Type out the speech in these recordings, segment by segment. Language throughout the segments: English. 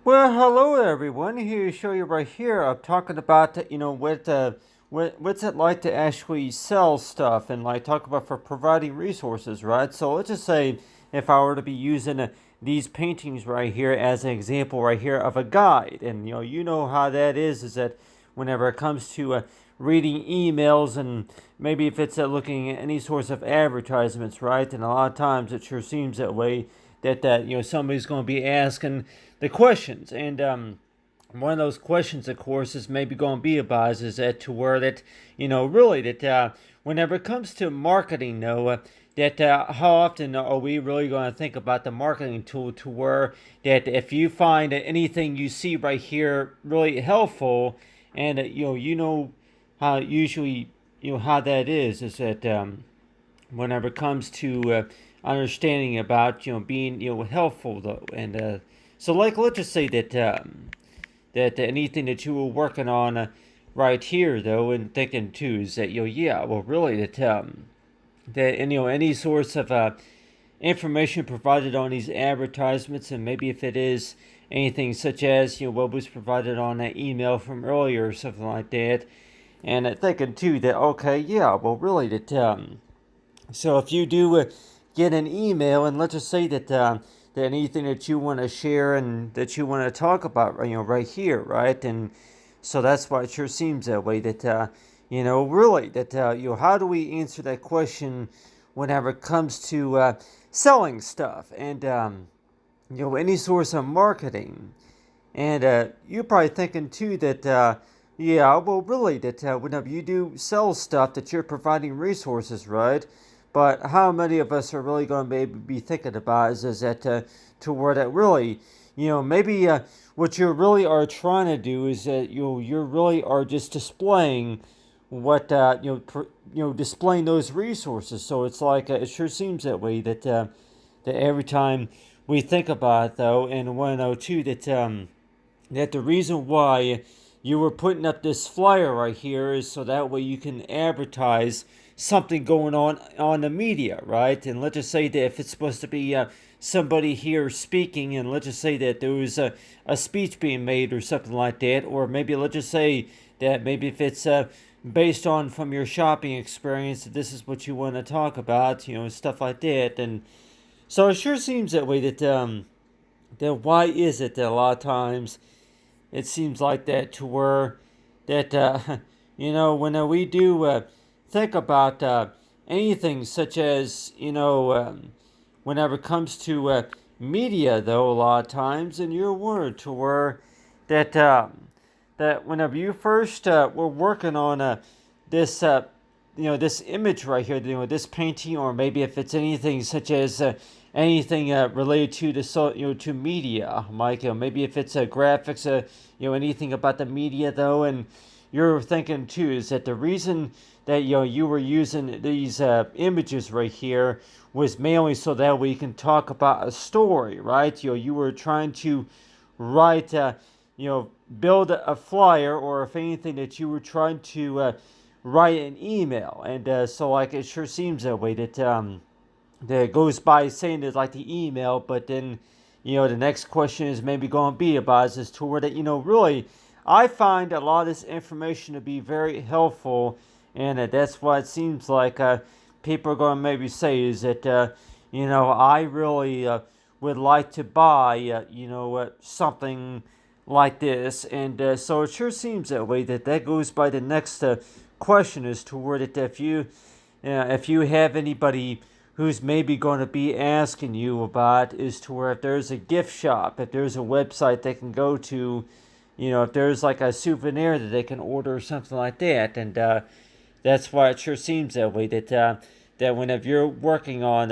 Well, hello everyone. Here to show you right here. I'm talking about what's it like to actually sell stuff and like talk about for providing resources, right? So let's just say if I were to be using these paintings right here as an example right here of a guide, and you know how that is that whenever it comes to reading emails and maybe if it's looking at any sorts of advertisements, right? And a lot of times it sure seems that way that somebody's going to be asking the questions and one of those questions, of course, is maybe going to be about is that to where that really that whenever it comes to marketing, Noah, that how often are we really going to think about the marketing tool to where that if you find anything you see right here really helpful, and you know how usually how that is that whenever it comes to understanding about being helpful though, and so like let's just say that anything that you were working on right here though and thinking too is that yeah, well really that and, any sorts of information provided on these advertisements, and maybe if it is anything such as what was provided on that email from earlier or something like that, and thinking too that okay, yeah, well really so if you do get an email, and let's just say that anything that you want to share and that you want to talk about, right here, right, and so that's why it sure seems that way. That really, that how do we answer that question whenever it comes to selling stuff and any source of marketing, and you're probably thinking too that. Yeah, well, really, that whenever you do sell stuff, that you're providing resources, right? But how many of us are really going to be thinking about is that to where that really, maybe what you really are trying to do is that you really are just displaying what displaying those resources. So it's like it sure seems that way that every time we think about it, though, and want to know too that the reason why you were putting up this flyer right here is so that way you can advertise something going on the media, right? And let's just say that if it's supposed to be somebody here speaking, and let's just say that there was a speech being made or something like that, or maybe let's just say that maybe if it's based on from your shopping experience, that this is what you want to talk about, stuff like that. And so it sure seems that way that why is it that a lot of times it seems like that to where that when we do think about anything such as whenever it comes to media though a lot of times in your word to where that that whenever you first were working on this this image right here, this painting, or maybe if it's anything such as anything related to the to media, Mike. Maybe if it's graphics, anything about the media though, and you're thinking too is that the reason that you were using these images right here was mainly so that we can talk about a story, right? You were trying to write, build a flyer, or if anything that you were trying to write an email, and so like it sure seems that way that it goes by saying it's like the email, but then the next question is maybe going to be about is this tour that really I find a lot of this information to be very helpful, and that's what it seems like people are going to maybe say is that I really would like to buy something like this, and so it sure seems that way that goes by the next question is toward it if you have anybody who's maybe going to be asking you about is to where if there's a gift shop, if there's a website they can go to, if there's like a souvenir that they can order or something like that, and that's why it sure seems that way that whenever you're working on,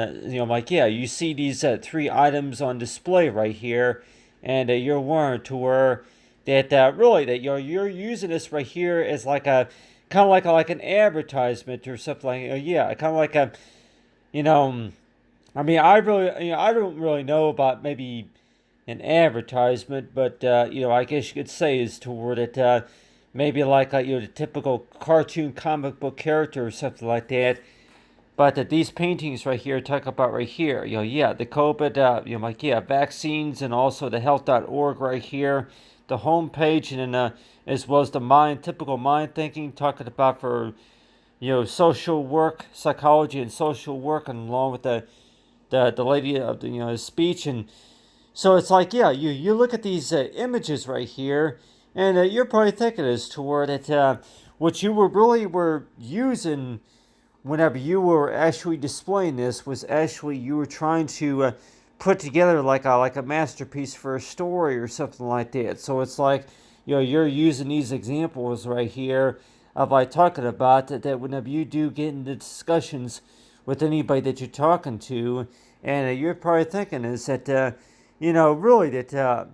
like yeah, you see these three items on display right here, and you're warned to where that really that you're using this right here as like a kind of like an advertisement or something like yeah, kind of like a you know I mean, I really, I don't really know about maybe an advertisement, but I guess you could say is toward it, maybe like the typical cartoon comic book character or something like that. but these paintings right here talk about right here, yeah, the COVID, like, yeah, vaccines, and also the health.org right here, the homepage, and then, as well as the typical mind thinking, talking about for, social work, psychology and social work, and along with the lady of the, speech. And so it's like, yeah, you look at these images right here, and you're probably thinking as to where that what you were using whenever you were actually displaying this was actually you were trying to put together like a masterpiece for a story or something like that. So it's like, you're using these examples right here of like talking about that whenever you do get into discussions with anybody that you're talking to, and you're probably thinking is that really that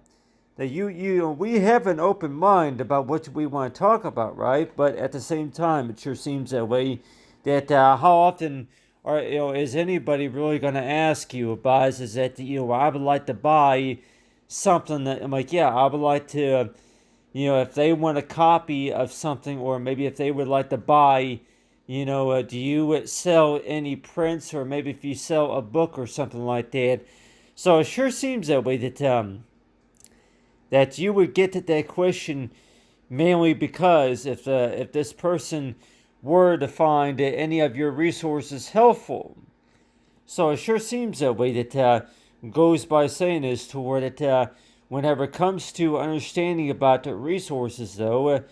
we have an open mind about what we want to talk about, right? But at the same time, it sure seems that way. That how often is anybody really going to ask you about is that I would like to buy something that I'm like, yeah, I would like to if they want a copy of something, or maybe if they would like to buy, do you sell any prints, or maybe if you sell a book or something like that. So it sure seems that way that you would get to that question mainly because if this person were to find any of your resources helpful. So it sure seems that way that goes by saying is to where that whenever it comes to understanding about the resources, though,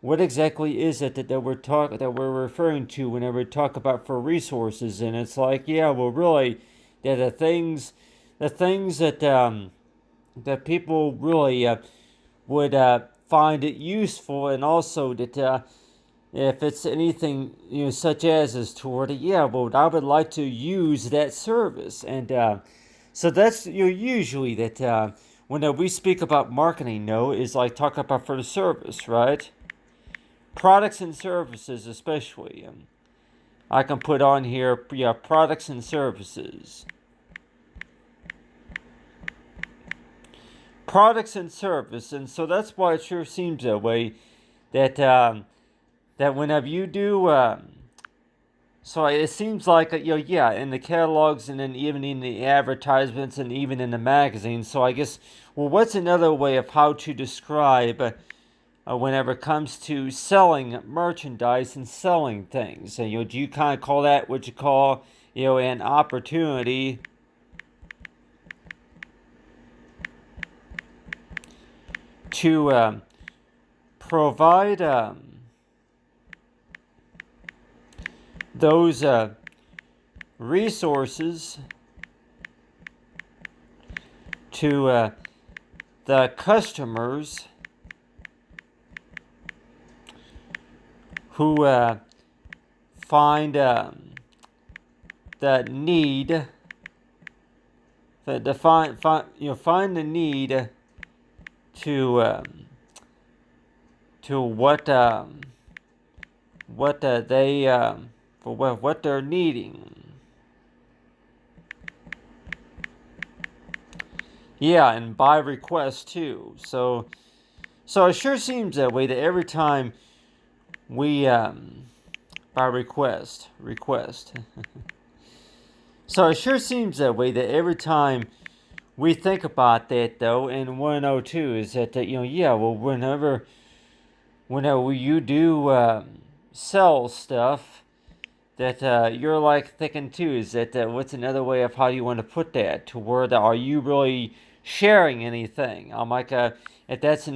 what exactly is it that we're referring to whenever we talk about for resources? And it's like, yeah, well, really, that the things that people really would find it useful, and also that if it's anything such as toward it, yeah, well, I would like to use that service. And so that's usually that when we speak about marketing, is like talk about for the service, right? Products and services, especially. I can put on here, yeah, products and services. Products and service, and so that's why it sure seems that way. That whenever you do, so it seems like yeah, in the catalogs, and then even in the advertisements, and even in the magazines. So I guess, well, what's another way of how to describe whenever it comes to selling merchandise and selling things? Do you kind of call that what you call an opportunity to provide those resources to the customers who find the need, find the need to what they for what they're needing. Yeah, and by request too. So it sure seems that way that every time we by request. So it sure seems that way that every time we think about that, though, and 102 is that yeah, well, whenever you do sell stuff, that you're like thinking too is that what's another way of how you want to put that to where are you really sharing anything? I'm like if that's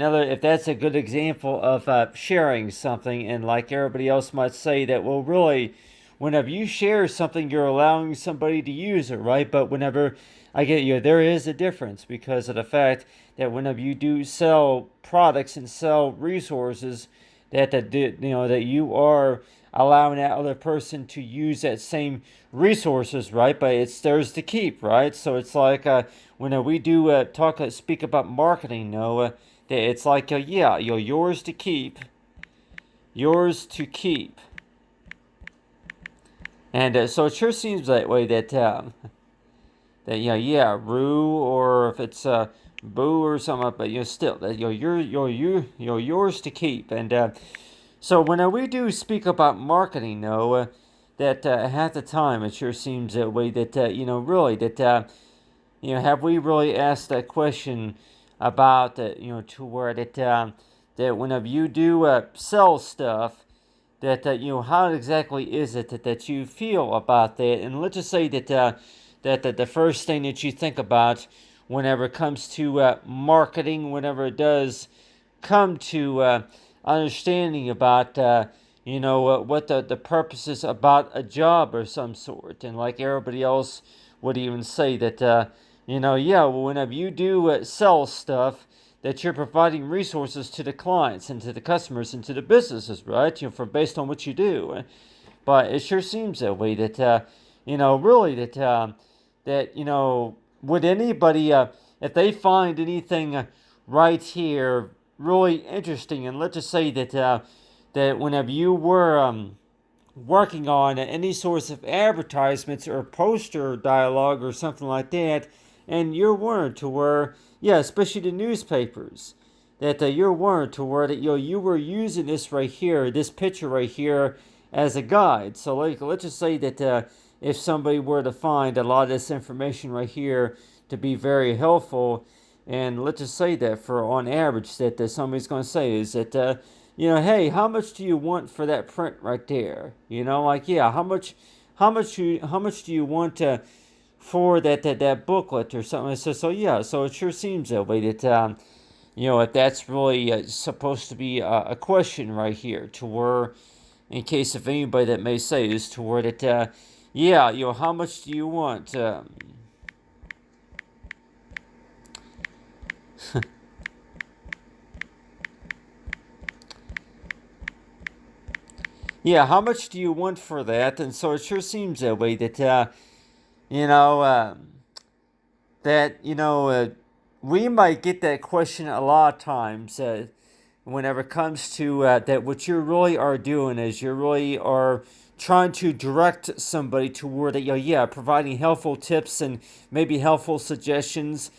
a good example of sharing something, and like everybody else might say that, well, really, whenever you share something, you're allowing somebody to use it, right? But whenever I get you, there is a difference because of the fact that whenever you do sell products and sell resources, that you are allowing that other person to use that same resources, right? But it's theirs to keep, right? So it's like when we do speak about marketing, that it's like yeah, yours to keep, and so it sure seems that way that that yeah, Rue, or if it's Boo or something, but still that you're yours to keep. And so when we do speak about marketing, that half the time it sure seems that way that really that have we really asked that question about to where that whenever you do sell stuff that how exactly is it that you feel about that? And let's just say that that the first thing that you think about whenever it comes to marketing, whenever it does come to understanding about what the purpose is about a job or some sort, and like everybody else would even say that yeah, well, whenever you do sell stuff, that you're providing resources to the clients and to the customers and to the businesses, right? For based on what you do. But it sure seems that way that really that would anybody if they find anything right here really interesting, and let's just say that that whenever you were working on any sorts of advertisements or poster dialogue or something like that, and you're warned to where, yeah, especially the newspapers, that you're warned to where that you were using this right here, this picture right here, as a guide. So like, let's just say that if somebody were to find a lot of this information right here to be very helpful, and let's just say that for on average that somebody's going to say is that hey, how much do you want for that print right there? Like, yeah, how much do you want for that booklet or something? So yeah, so it sure seems that way that if that's really supposed to be a question right here, to where, in case of anybody that may say, is to where that yeah, how much do you want? Yeah, how much do you want for that? And so it sure seems that way that you know that we might get that question a lot of times whenever it comes to that what you really are doing is you really are trying to direct somebody toward that, yeah, providing helpful tips and maybe helpful suggestions.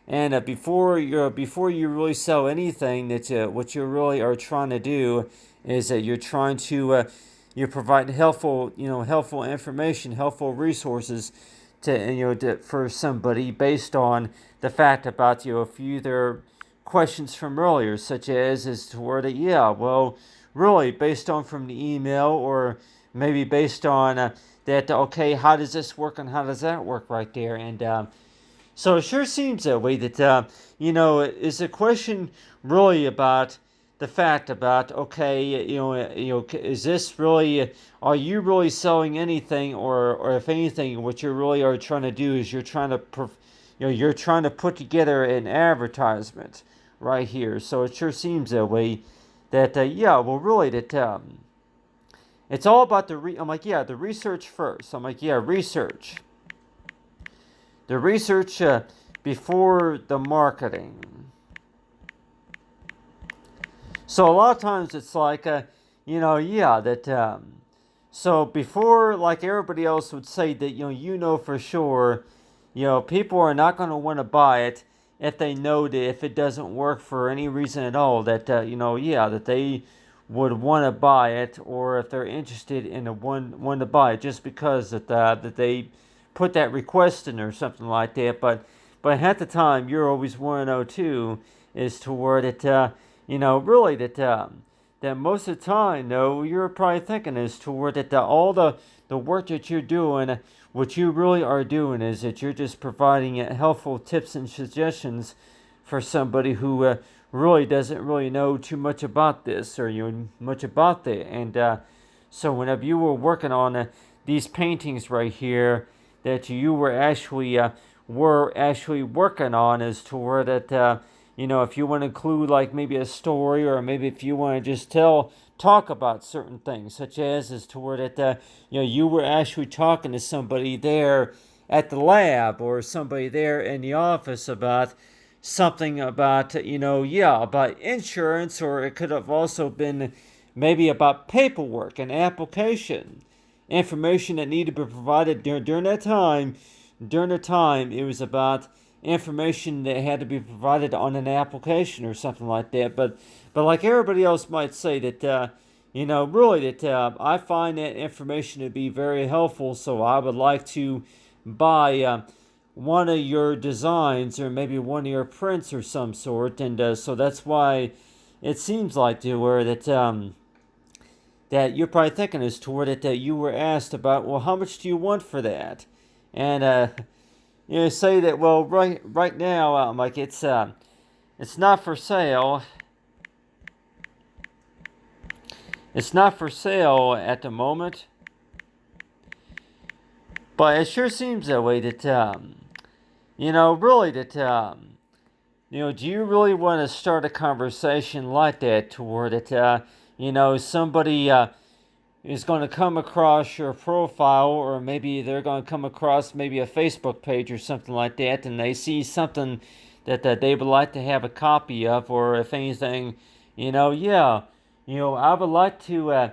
And before you really sell anything, that what you really are trying to do is that you're trying to you provide helpful information, helpful resources to for somebody based on the fact about a few of their questions from earlier, such as to where that, yeah, well, really based on from the email, or maybe based on that, okay, how does this work and how does that work right there? And so it sure seems that way that is a question really about the fact about, okay, is this really, are you really selling anything, or if anything, what you really are trying to do is you're trying to you're trying to put together an advertisement right here. So it sure seems that way that yeah, well, really that it's all about I'm like, yeah, the research first. I'm like, yeah, research. The research before the marketing. So a lot of times it's like, yeah, that. So before, like everybody else would say that, for sure, people are not going to want to buy it if they know that if it doesn't work for any reason at all, that yeah, that they would want to buy it, or if they're interested in the one to buy it just because that they put that request in or something like that. But at the time, you're always want to know too, is to where that really that most of the time, though, you're probably thinking is toward that all the work that you're doing, what you really are doing is that you're just providing helpful tips and suggestions for somebody who really doesn't really know too much about this, or much about that. And so whenever you were working on these paintings right here, that you were actually working on, is toward that. If you want to include like maybe a story, or maybe if you want to just talk about certain things, such as to where that you were actually talking to somebody there at the lab, or somebody there in the office about something about yeah, about insurance, or it could have also been maybe about paperwork and application information that needed to be provided during that time. During the time, it was about information that had to be provided on an application or something like that. But like everybody else might say that really that I find that information to be very helpful. So I would like to buy one of your designs or maybe one of your prints or some sort, and so that's why it seems like to where that you're probably thinking is toward it that you were asked about. Well, how much do you want for that? And say that well right now like it's not for sale. It's not for sale at the moment, but it sure seems that way that really that do you really want to start a conversation like that toward it somebody is going to come across your profile, or maybe they're going to come across maybe a Facebook page or something like that, and they see something that they would like to have a copy of, or if anything, I would like to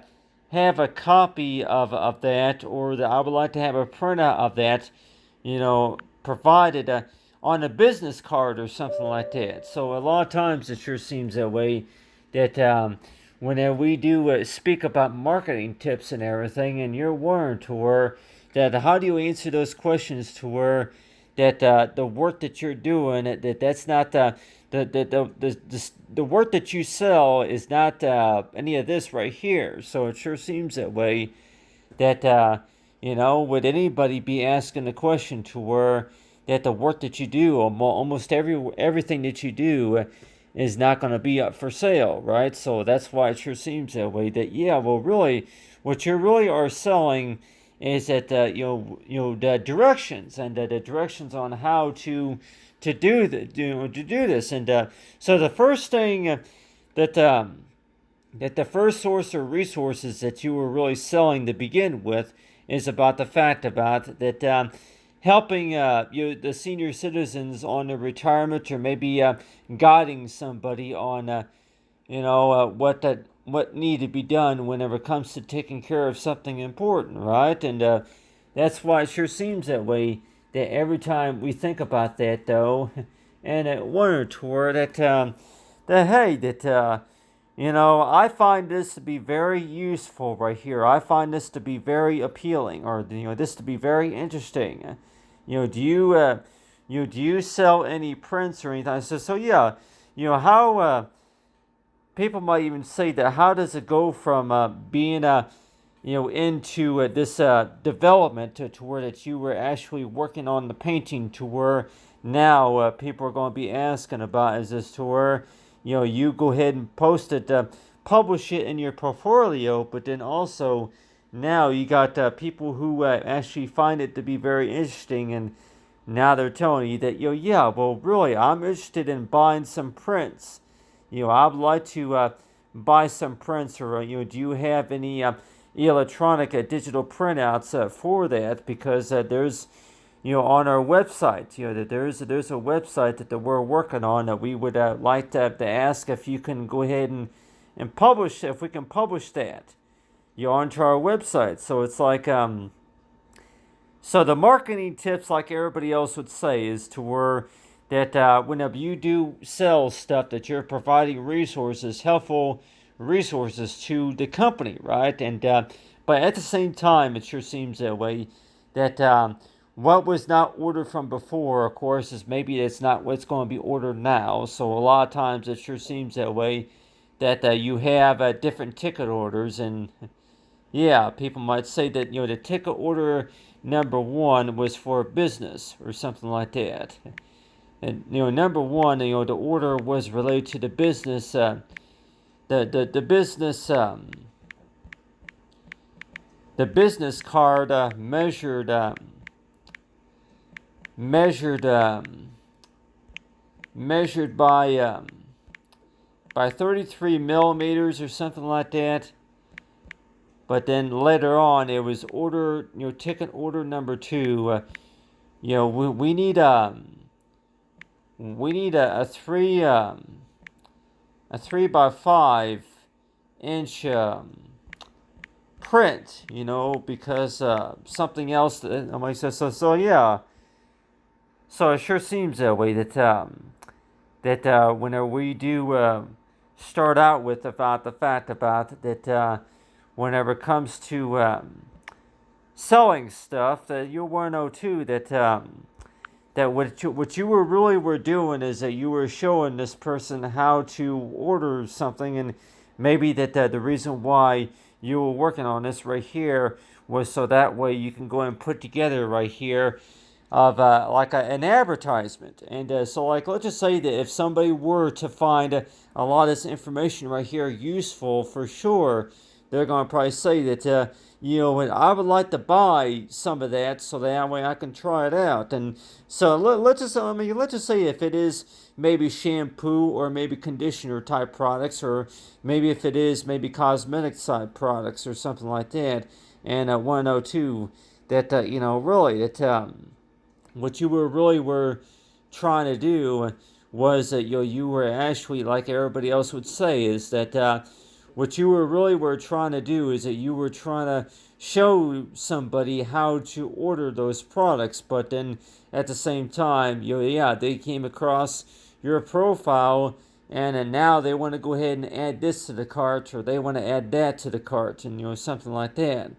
have a copy of that, or I would like to have a printout of that, provided on a business card or something like that. So a lot of times it sure seems that way that whenever we do speak about marketing tips and everything, and you're wondering to where that how do you answer those questions to where that the work that you're doing that's not the work that you sell is not any of this right here. So it sure seems that way that would anybody be asking the question to where that the work that you do, almost everything that you do, is not going to be up for sale, right? So that's why it sure seems that way. That really, what you really are selling is that the directions and the directions on how to do this, and so the first thing that the first source or resources that you were really selling to begin with is about the fact about that helping the senior citizens on their retirement, or maybe guiding somebody on what need to be done whenever it comes to taking care of something important, right? And that's why it sure seems that way that every time we think about that though, and at one tour that hey that I find this to be very useful right here. I find this to be very appealing, or this to be very interesting. Do you sell any prints or anything? So yeah, how people might even say that how does it go from being into this development to where that you were actually working on the painting to where now people are going to be asking about is this to where you go ahead and post it, publish it in your portfolio, but then also now you got people who actually find it to be very interesting, and now they're telling you that yeah, well really I'm interested in buying some prints. I'd like to buy some prints, or do you have any electronic digital printouts for that? Because there's on our website, that there's a website that we're working on that we would like to ask if you can go ahead and publish, if we can publish that onto our website. So it's like so the marketing tips, like everybody else would say, is to where that whenever you do sell stuff, that you're providing resources, helpful resources to the company, right? And but at the same time, it sure seems that way that what was not ordered from before, of course, is maybe it's not what's going to be ordered now. So a lot of times it sure seems that way that you have different ticket orders, and yeah, people might say that the ticket order number one was for business or something like that. And number one, the order was related to the business, the business, the business card measured by 33 millimeters or something like that. But then later on, it was ticket order number two. We need a 3 by 5 inch print, because something else. Like so yeah. So it sure seems that way that whenever we do start out with about the fact about that whenever it comes to selling stuff, that you'll want to know too that that what you were really were doing is that you were showing this person how to order something, and maybe that the reason why you were working on this right here was so that way you can go and put together right here of like an advertisement. And so like let's just say that if somebody were to find a lot of this information right here useful, for sure they're going to probably say that I would like to buy some of that so that way I can try it out. And so let's just say if it is maybe shampoo or maybe conditioner type products, or maybe if it is maybe cosmetic side products or something like that. And 102 that really that what you were really were trying to do was that you were actually, like everybody else would say, is that what you were really were trying to do is that you were trying to show somebody how to order those products. But then at the same time, they came across your profile, and then now they want to go ahead and add this to the cart, or they want to add that to the cart, and something like that.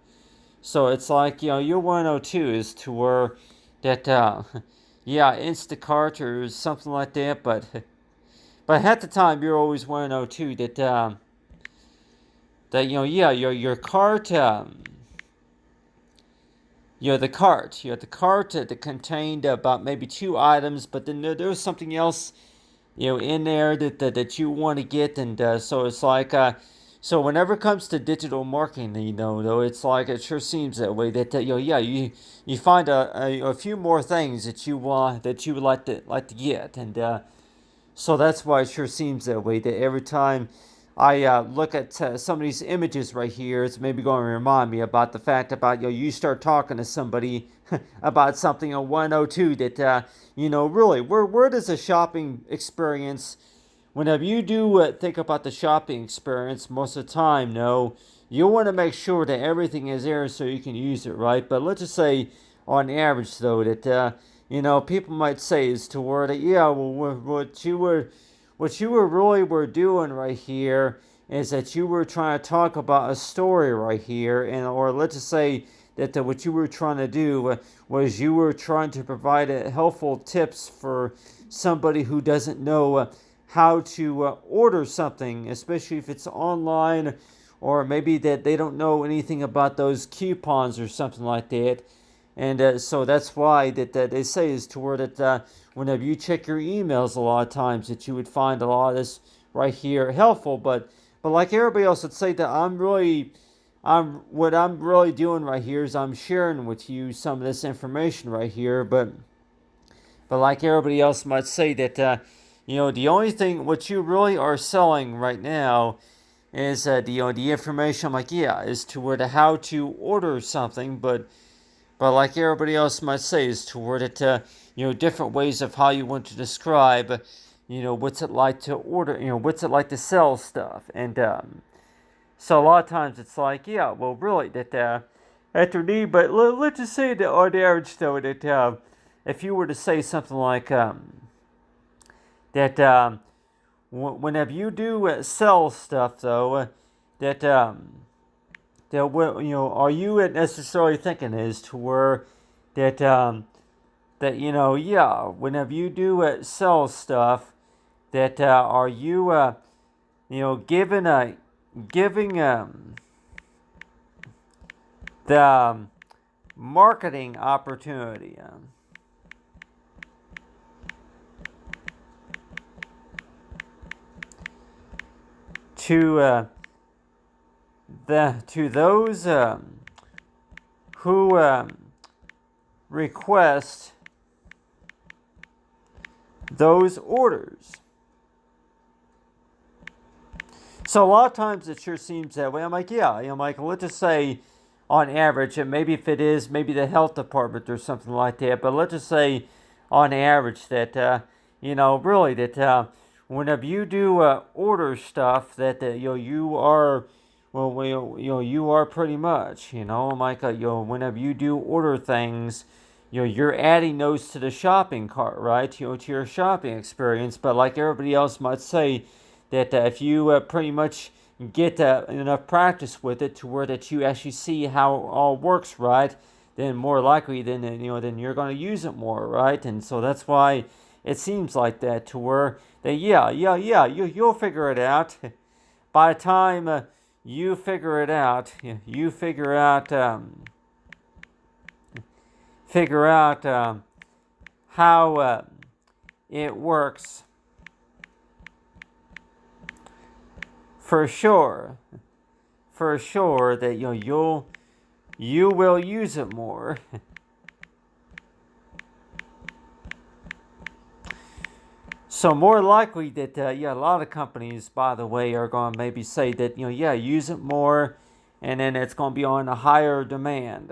So it's like your 102 is to where that Instacart or something like that, but at the time you're always 102 that your cart the cart the cart that contained about maybe two items, but then there was something else in there that you want to get. And so it's like so whenever it comes to digital marketing, though, it's like it sure seems that way that you find a few more things that you want, that you would like to get. And so that's why it sure seems that way, that every time I look at some of these images right here, it's maybe going to remind me about the fact about you start talking to somebody about something on 102 that really where does the shopping experience, whenever you do think about the shopping experience, most of the time, no, you want to make sure that everything is there so you can use it, right? But let's just say on average though that people might say is to where that what you were really were doing right here is that you were trying to talk about a story right here, and or let's just say that what you were trying to do was you were trying to provide helpful tips for somebody who doesn't know how to order something, especially if it's online, or maybe that they don't know anything about those coupons or something like that. And so that's why that they say is to where that whenever you check your emails, a lot of times that you would find a lot of this right here helpful. But like everybody else would say that what I'm really doing right here is I'm sharing with you some of this information right here. But like everybody else might say that the only thing what you really are selling right now is the information. I'm like, is to where the how to order something. But like everybody else might say, is toward it, different ways of how you want to describe, what's it like to order, what's it like to sell stuff. And so a lot of times it's like, well, really, that after need, but let's just say that on average, though, that if you were to say something like that, whenever you do sell stuff, though, that are you necessarily thinking is to where that whenever you do sell stuff, that are you giving the marketing opportunity to those who request those orders. So a lot of times it sure seems that way. I'm like, let's just say on average, and maybe if it is maybe the health department or something like that, but let's just say on average that really that whenever you do order stuff that you are you are pretty much I'm like whenever you do order things, you're adding those to the shopping cart, right? To your shopping experience. But like everybody else might say, that if you pretty much get enough practice with it to where that you actually see how it all works, right, then more likely then you're going to use it more, right? And so that's why it seems like that, to where that you'll figure it out. By the time you figure it out, you figure out how it works for sure. For sure that you will use it more. So more likely that a lot of companies, by the way, are going to maybe say that use it more, and then it's going to be on a higher demand.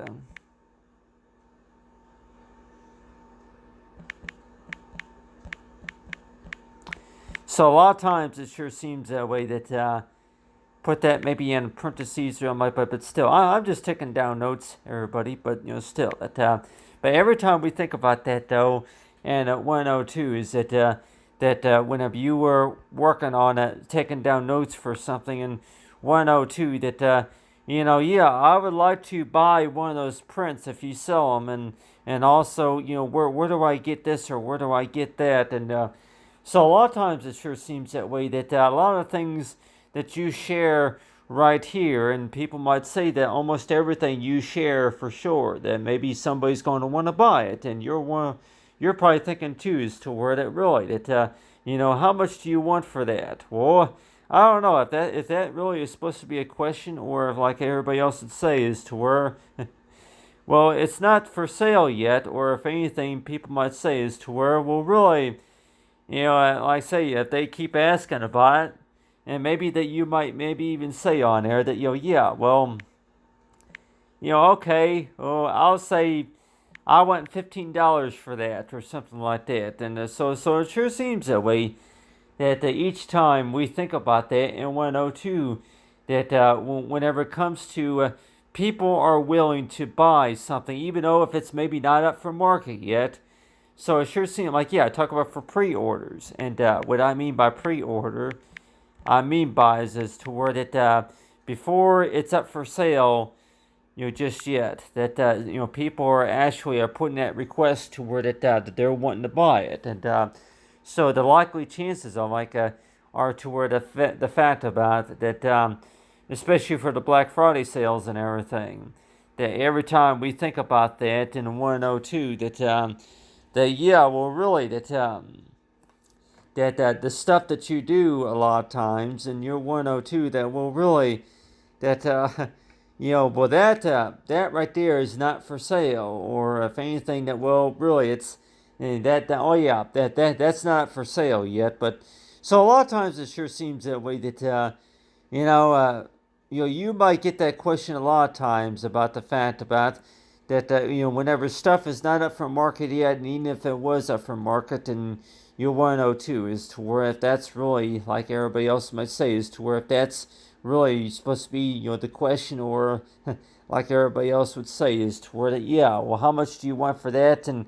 So a lot of times it sure seems that way, that put that maybe in parentheses or my, but still, I'm just taking down notes, everybody. But still, but every time we think about that though, and 102 is that whenever you were working on taking down notes for something in 102, that I would like to buy one of those prints if you sell them, and also where do I get this, or where do I get that, and so a lot of times it sure seems that way, that a lot of things that you share right here, and people might say that almost everything you share for sure, that maybe somebody's going to want to buy it, and you're probably thinking too, as to where that really, that how much do you want for that? Well, I don't know if that really is supposed to be a question, or if, like everybody else would say, is to where well, it's not for sale yet, or if anything, people might say is to where, well, really, like I say, if they keep asking about it, and maybe that you might maybe even say on there that okay, well, I'll say I want $15 for that, or something like that, and so it sure seems that way, that each time we think about that in 102, that whenever it comes to people are willing to buy something, even though if it's maybe not up for market yet. So it sure seems like, I talk about for pre-orders. And what I mean by pre-order, I mean by is to where that before it's up for sale, just yet, that people are actually putting that request to where that they're wanting to buy it. And so the likely chances are to where the fact about it, that especially for the Black Friday sales and everything, that every time we think about that in 102, well, really, that the stuff that you do a lot of times in your 102, that will really, that well, that right there is not for sale, or if anything, that, well, really, it's that's not for sale yet. But so a lot of times it sure seems that way, that you might get that question a lot of times about the fact about that whenever stuff is not up for market yet, and even if it was up for market, and you want to know too, is to where if that's really, like everybody else might say, is to where if that's really supposed to be the question, or like everybody else would say, is to where that, well, how much do you want for that, and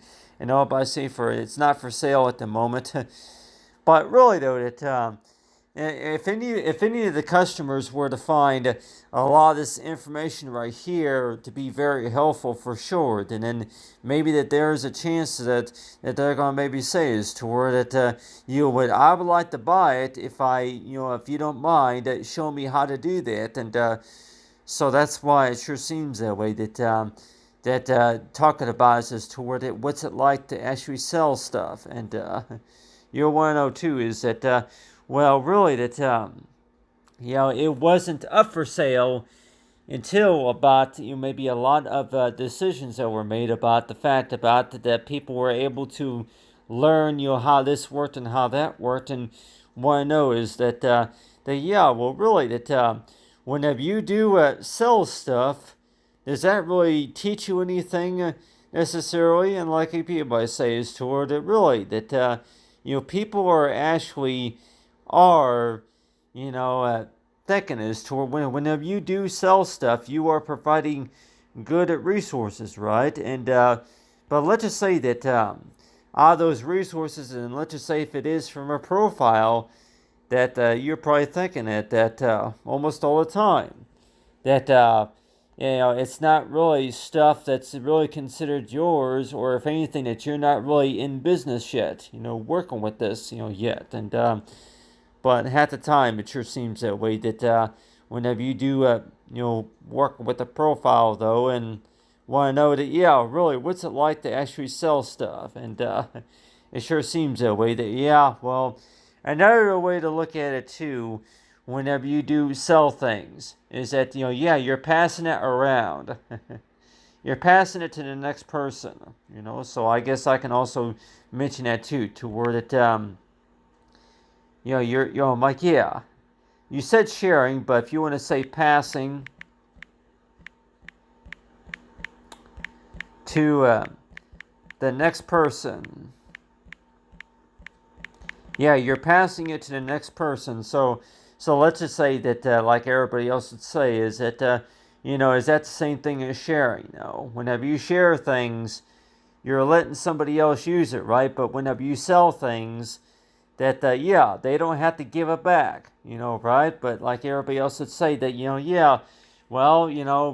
all by saying for it's not for sale at the moment. But really though, that if any of the customers were to find a lot of this information right here to be very helpful for sure, then maybe that there's a chance that they're going to maybe say is to where that I would like to buy it if if you don't mind, show me how to do that. And so that's why it sure seems that way, that talking about is to where that what's it like to actually sell stuff. And you want to know too is that well, really, that it wasn't up for sale until about maybe a lot of decisions that were made about the fact about that people were able to learn how this worked and how that worked. And what I know is that well, really, that whenever you do sell stuff, does that really teach you anything necessarily? And like people say is toward it really that people are actually are thinking is toward whenever you do sell stuff, you are providing good resources, right? And but let's just say that those resources, and let's just say if it is from a profile, that you're probably thinking that almost all the time. That it's not really stuff that's really considered yours, or if anything, that you're not really in business yet. Working with this, yet. And but half the time, it sure seems that way. That whenever you do, work with a profile though, and want to know that, yeah, really, what's it like to actually sell stuff, and it sure seems that way. That, yeah, well, another way to look at it too, whenever you do sell things, is that yeah, you're passing it around. You're passing it to the next person. So I guess I can also mention that too, to where that I'm like, yeah, you said sharing, but if you want to say passing to the next person, yeah, you're passing it to the next person. So let's just say that, like everybody else would say, is that is that the same thing as sharing? Whenever you share things, you're letting somebody else use it, right? But whenever you sell things, that yeah, they don't have to give it back, right? But like everybody else would say that, yeah, well,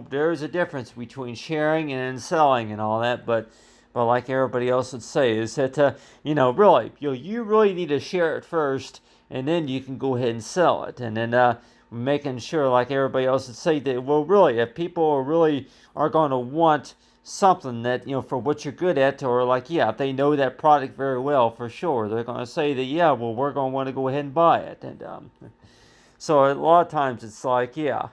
there's a difference between sharing and selling and all that, but like everybody else would say, is that really, you really need to share it first, and then you can go ahead and sell it, and then making sure, like everybody else would say, that, well, really, if people really are going to want something that, for what you're good at, or like, yeah, if they know that product very well, for sure, they're going to say that, yeah, well, we're going to want to go ahead and buy it. And so a lot of times it's like, yeah,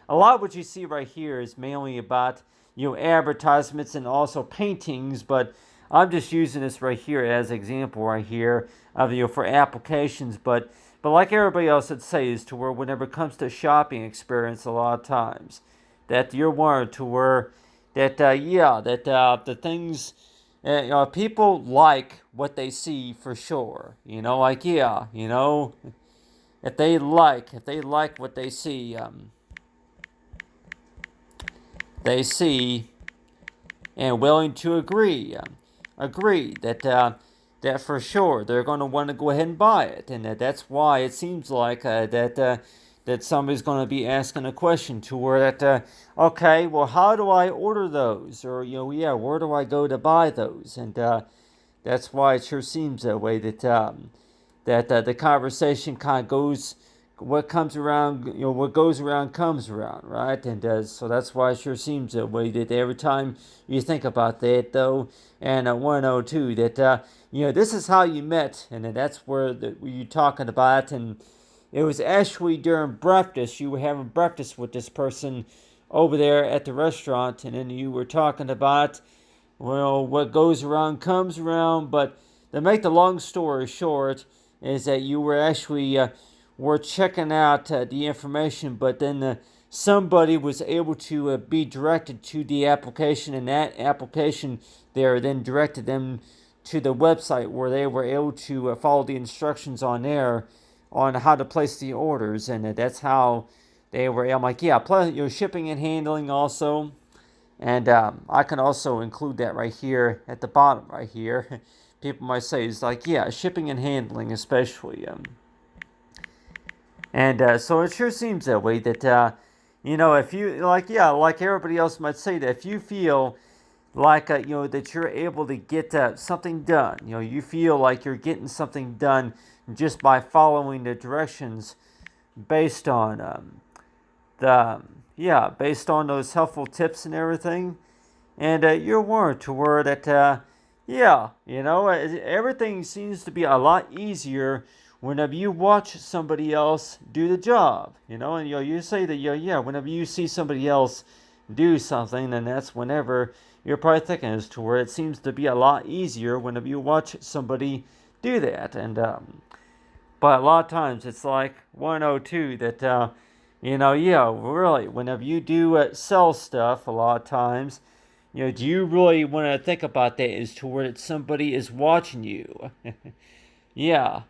a lot of what you see right here is mainly about advertisements and also paintings, but I'm just using this right here as an example right here of for applications. But like everybody else would say, is to where whenever it comes to shopping experience, a lot of times that you're one to where that yeah, that the things, people like what they see, for sure. Like, yeah, if they like what they see, and willing to agree that for sure they're going to want to go ahead and buy it, and that's why it seems like that somebody's going to be asking a question to where that, okay, well, how do I order those, or yeah, where do I go to buy those, and that's why it sure seems that way, that the conversation kind of goes, what comes around, what goes around comes around, right? And so that's why it sure seems that way, that every time you think about that, though, and I want to know too that this is how you met, and then that's where you're talking about, and it was actually during breakfast. You were having breakfast with this person over there at the restaurant, and then you were talking about, well, what goes around comes around. But to make the long story short, is that you were actually were checking out the information, but then somebody was able to be directed to the application, and that application there then directed them to the website where they were able to follow the instructions on there on how to place the orders, and that's how they were. I'm like, yeah, plus shipping and handling also, and I can also include that right here at the bottom right here. People might say, it's like, yeah, shipping and handling especially. And so it sure seems that way, that if you, like, yeah, like everybody else might say, that if you feel like that you're able to get something done, you feel like you're getting something done just by following the directions based on based on those helpful tips and everything, and you're warned to where that everything seems to be a lot easier whenever you watch somebody else do the job, and you say that, yeah, whenever you see somebody else do something, then that's whenever you're probably thinking, as to where it seems to be a lot easier whenever you watch somebody do that. And but a lot of times it's like 102 that yeah, really, whenever you do sell stuff, a lot of times, do you really want to think about that, as to where somebody is watching you? Yeah,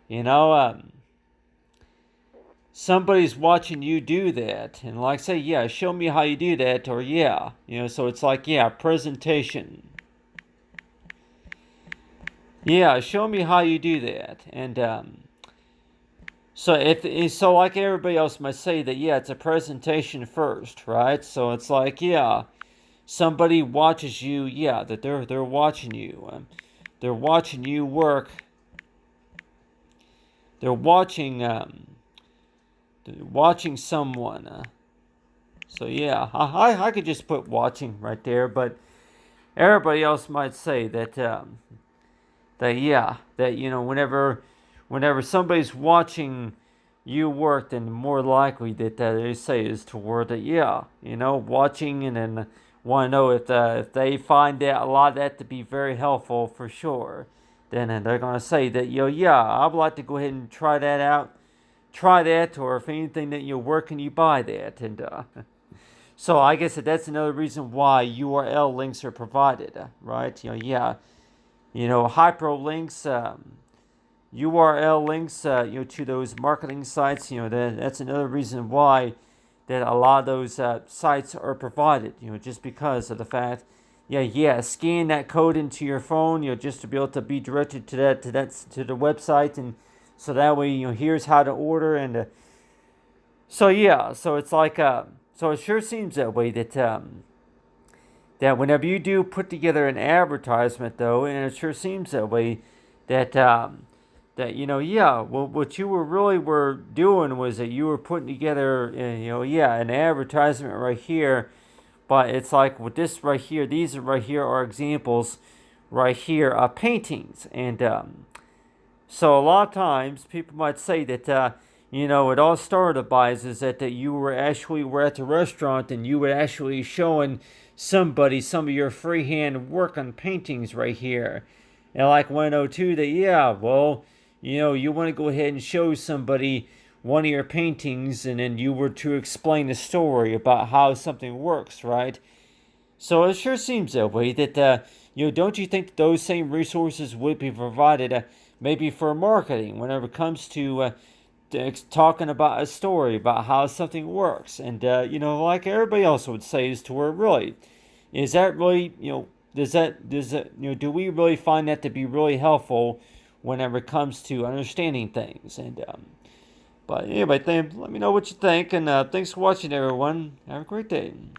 somebody's watching you do that, and like, say, yeah, show me how you do that, or yeah, so it's like, yeah, presentation. Yeah, show me how you do that, and So like everybody else might say that, yeah, it's a presentation first, right? So it's like, yeah, somebody watches you, yeah, that they're watching you, they're watching you work, they're watching someone. So yeah, I could just put watching right there, but everybody else might say that that yeah, that whenever somebody's watching you work, then more likely that they say is toward that, yeah, watching, and then want to know if they find that a lot of that to be very helpful for sure, then they're gonna say that, yeah, I'd like to go ahead and try that out, try that, or if anything that you're working, you buy that, and so I guess that's another reason why URL links are provided, right? Yeah, hyperlinks, URL links, to those marketing sites. That's another reason why that a lot of those sites are provided. Just because of the fact, yeah, scan that code into your phone, just to be able to be directed to the website, and so that way, here's how to order, and so yeah, so it's like, so it sure seems that way that whenever you do put together an advertisement, though, and it sure seems that way, that yeah, well, what you were doing was that you were putting together, yeah, an advertisement right here. But it's like with this right here, these right here are examples right here of paintings, and so a lot of times people might say that it all started by is that you were at the restaurant, and you were actually showing somebody some of your freehand work on paintings right here. And like 102, that, yeah, well, you want to go ahead and show somebody one of your paintings, and then you were to explain a story about how something works, right? So it sure seems that way that, don't you think those same resources would be provided maybe for marketing whenever it comes to talking about a story about how something works? And, like everybody else would say, is to where really, is that really, do we really find that to be really helpful whenever it comes to understanding things? And, but anyway, let me know what you think, and thanks for watching, everyone. Have a great day.